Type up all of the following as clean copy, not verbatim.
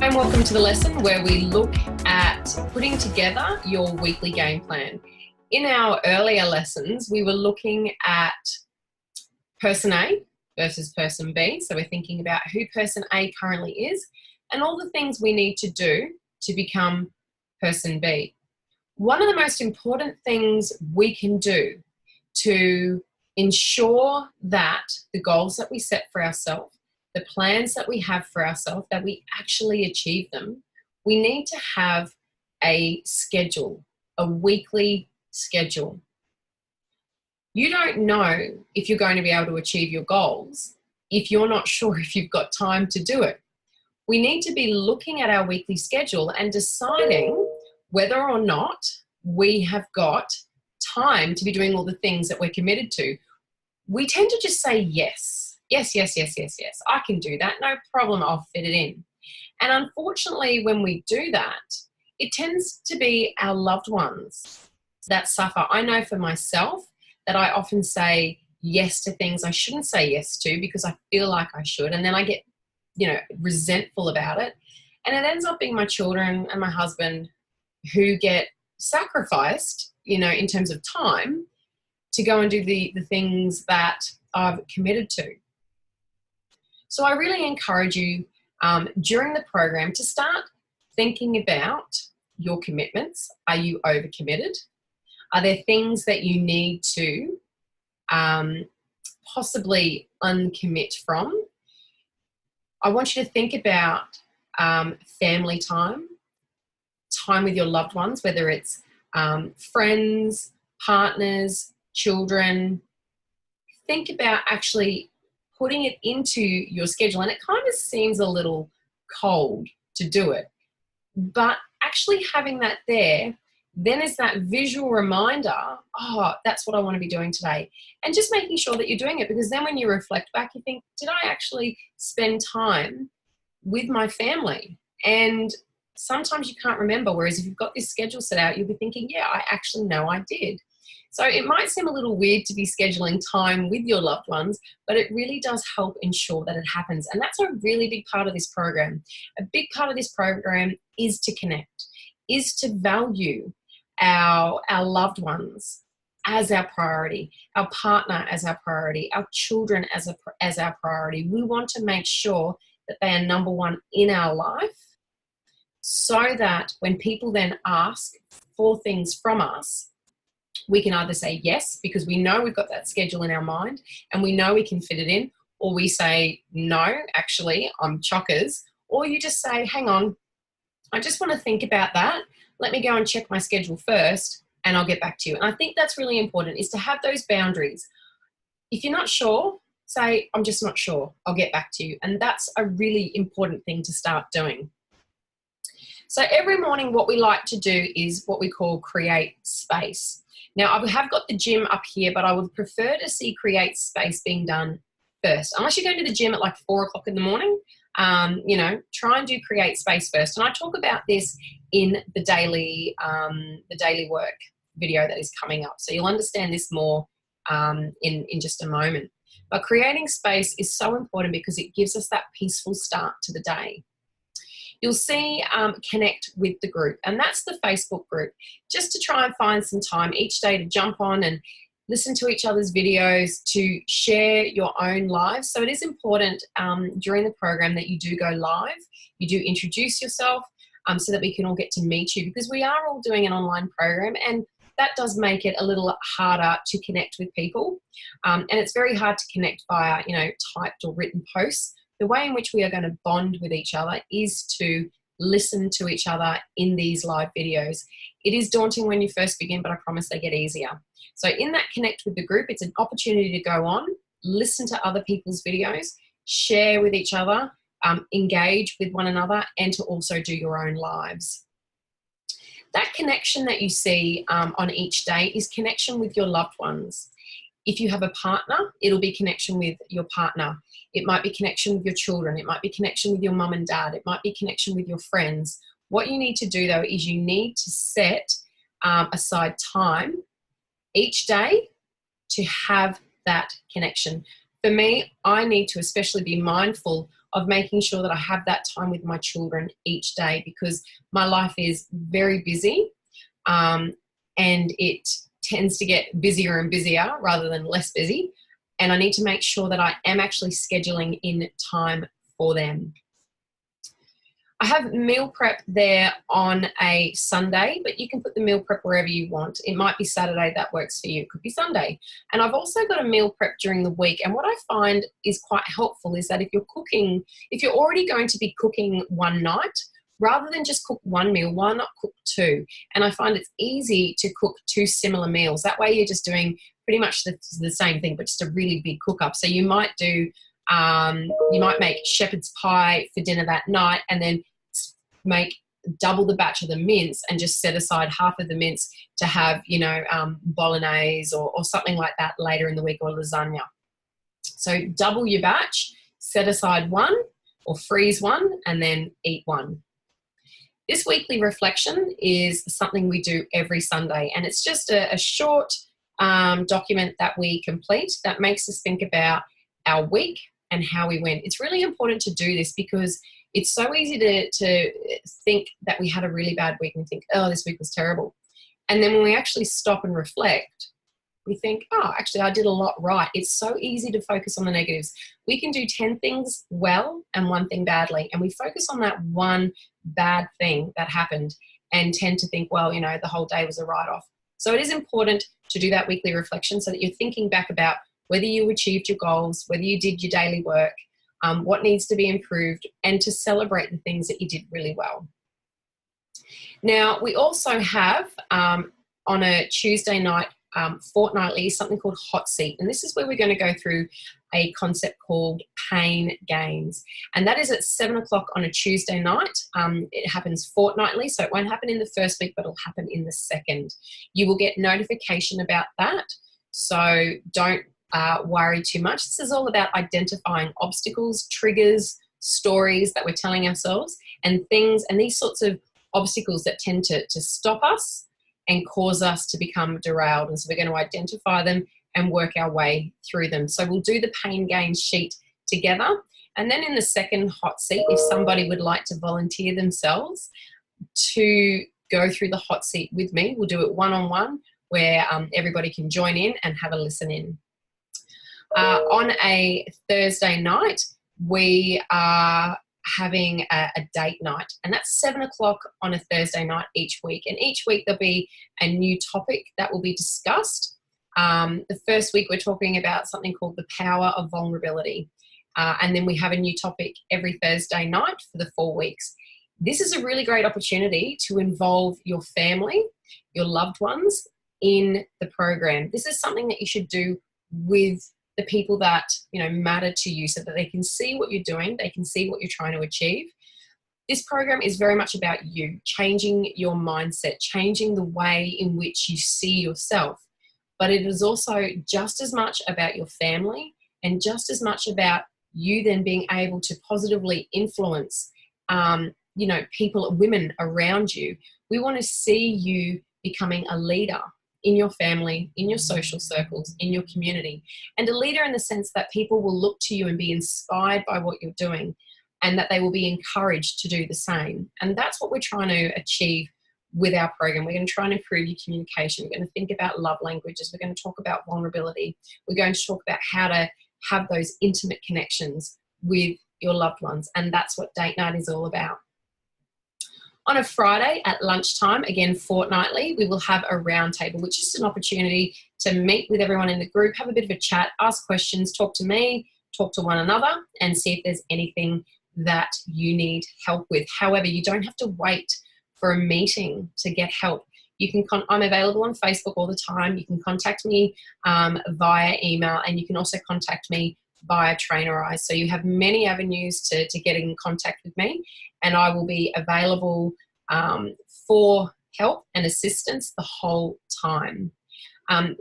And welcome to the lesson where we look at putting together your weekly game plan. In our earlier lessons, we were looking at person A versus person B. So we're thinking about who person A currently is and all the things we need to do to become person B. One of the most important things we can do to ensure that the goals that we set for ourselves, the plans that we have for ourselves, that we actually achieve them, we need to have a schedule, a weekly schedule. You don't know if you're going to be able to achieve your goals if you're not sure if you've got time to do it. We need to be looking at our weekly schedule and deciding whether or not we have got time to be doing all the things that we're committed to. We tend to just say yes. Yes. I can do that. No problem. I'll fit it in. And unfortunately, when we do that, it tends to be our loved ones that suffer. I know for myself that I often say yes to things I shouldn't say yes to because I feel like I should. And then I get, resentful about it. And it ends up being my children and my husband who get sacrificed, in terms of time to go and do the things that I've committed to. So I really encourage you during the program to start thinking about your commitments. Are you overcommitted? Are there things that you need to possibly uncommit from? I want you to think about family time with your loved ones, whether it's friends, partners, children. Think about actually putting it into your schedule. And it kind of seems a little cold to do it. But actually having that there then is that visual reminder, that's what I want to be doing today. And just making sure that you're doing it, because then when you reflect back, you think, did I actually spend time with my family? And sometimes you can't remember, whereas if you've got this schedule set out, you'll be thinking, yeah, I actually know I did. So it might seem a little weird to be scheduling time with your loved ones, but it really does help ensure that it happens. And that's a really big part of this program. A big part of this program is to connect, is to value our loved ones as our priority, our partner as our priority, our children as our priority. We want to make sure that they are number one in our life, so that when people then ask for things from us, we can either say yes, because we know we've got that schedule in our mind and we know we can fit it in, or we say, no, actually, I'm chockers. Or you just say, hang on, I just want to think about that. Let me go and check my schedule first and I'll get back to you. And I think that's really important, is to have those boundaries. If you're not sure, say, I'm just not sure. I'll get back to you. And that's a really important thing to start doing. So every morning what we like to do is what we call create space. Now, I have got the gym up here, but I would prefer to see create space being done first. Unless you go to the gym at like 4 o'clock in the morning, try and do create space first. And I talk about this in the daily work video that is coming up. So you'll understand this more in just a moment. But creating space is so important because it gives us that peaceful start to the day. You'll see Connect with the group, and that's the Facebook group, just to try and find some time each day to jump on and listen to each other's videos, to share your own lives. So it is important during the program that you do go live, you do introduce yourself so that we can all get to meet you, because we are all doing an online program, and that does make it a little harder to connect with people. And it's very hard to connect via, typed or written posts. The way in which we are going to bond with each other is to listen to each other in these live videos. It is daunting when you first begin, but I promise they get easier. So in that Connect with the group, it's an opportunity to go on, listen to other people's videos, share with each other, engage with one another, and to also do your own lives. That connection that you see on each day is connection with your loved ones. If you have a partner, it'll be connection with your partner. It might be connection with your children. It might be connection with your mum and dad. It might be connection with your friends. What you need to do, though, is you need to set aside time each day to have that connection. For me, I need to especially be mindful of making sure that I have that time with my children each day, because my life is very busy, and it tends to get busier and busier rather than less busy. And I need to make sure that I am actually scheduling in time for them. I have meal prep there on a Sunday, but you can put the meal prep wherever you want. It might be Saturday that works for you. It could be Sunday. And I've also got a meal prep during the week. And what I find is quite helpful is that if you're already going to be cooking one night, rather than just cook one meal, why not cook two? And I find it's easy to cook two similar meals. That way you're just doing pretty much the same thing, but just a really big cook up. So you might make shepherd's pie for dinner that night, and then make double the batch of the mince and just set aside half of the mince to have, bolognese or something like that later in the week, or lasagna. So double your batch, set aside one or freeze one, and then eat one. This weekly reflection is something we do every Sunday, and it's just a short document that we complete that makes us think about our week and how we went. It's really important to do this because it's so easy to think that we had a really bad week and think, oh, this week was terrible. And then when we actually stop and reflect, we think, oh, actually, I did a lot right. It's so easy to focus on the negatives. We can do 10 things well and one thing badly, and we focus on that one bad thing that happened and tend to think, well, the whole day was a write-off. So it is important to do that weekly reflection so that you're thinking back about whether you achieved your goals, whether you did your daily work, what needs to be improved, and to celebrate the things that you did really well. Now, we also have on a Tuesday night fortnightly something called Hot Seat, and this is where we're going to go through a concept called pain gains, and that is at 7 o'clock on a Tuesday night. It happens fortnightly, so it won't happen in the first week, but it'll happen in the second. You will get notification about that, so don't worry too much. This is all about identifying obstacles, triggers, stories that we're telling ourselves, and things, and these sorts of obstacles that tend to stop us and cause us to become derailed. And so we're going to identify them and work our way through them. So we'll do the pain gains sheet together. And then in the second hot seat, if somebody would like to volunteer themselves to go through the hot seat with me, we'll do it one-on-one, where everybody can join in and have a listen in. On a Thursday night, we are having a date night, and that's 7 o'clock on a Thursday night each week. And each week there'll be a new topic that will be discussed. The first week we're talking about something called the power of vulnerability. And then we have a new topic every Thursday night for the 4 weeks. This is a really great opportunity to involve your family, your loved ones in the program. This is something that you should do with the people that matter to you, so that they can see what you're doing, they can see what you're trying to achieve. This program is very much about you, changing your mindset, changing the way in which you see yourself. But it is also just as much about your family and just as much about you then being able to positively influence people, women around you. We want to see you becoming a leader in your family, in your social circles, in your community, and a leader in the sense that people will look to you and be inspired by what you're doing, and that they will be encouraged to do the same. And that's what we're trying to achieve with our program. We're going to try and improve your communication. We're going to think about love languages. We're going to talk about vulnerability. We're going to talk about how to have those intimate connections with your loved ones. And that's what date night is all about. On a Friday at lunchtime, again fortnightly, we will have a roundtable, which is an opportunity to meet with everyone in the group, have a bit of a chat, ask questions, talk to me, talk to one another, and see if there's anything that you need help with. However, you don't have to wait for a meeting to get help. You can I'm available on Facebook all the time. You can contact me via email, and you can also contact me via Trainerize. So you have many avenues to get in contact with me, and I will be available for help and assistance the whole time.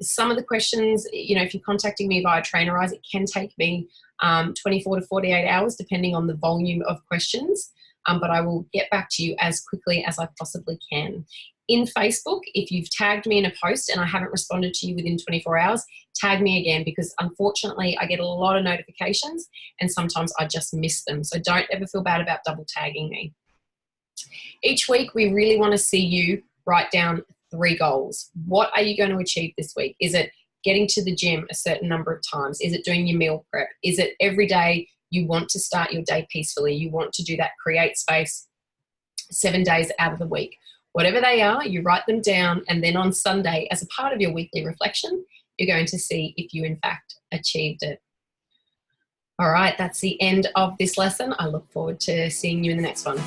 Some of the questions, if you're contacting me via Trainerize, it can take me 24 to 48 hours depending on the volume of questions. but I will get back to you as quickly as I possibly can. In Facebook, if you've tagged me in a post and I haven't responded to you within 24 hours, tag me again, because unfortunately I get a lot of notifications and sometimes I just miss them. So don't ever feel bad about double tagging me. Each week, we really want to see you write down 3 goals. What are you going to achieve this week? Is it getting to the gym a certain number of times? Is it doing your meal prep? Is it every day you want to start your day peacefully? You want to do that create space 7 days out of the week? Whatever they are, you write them down, and then on Sunday, as a part of your weekly reflection, you're going to see if you in fact achieved it. All right, that's the end of this lesson. I look forward to seeing you in the next one.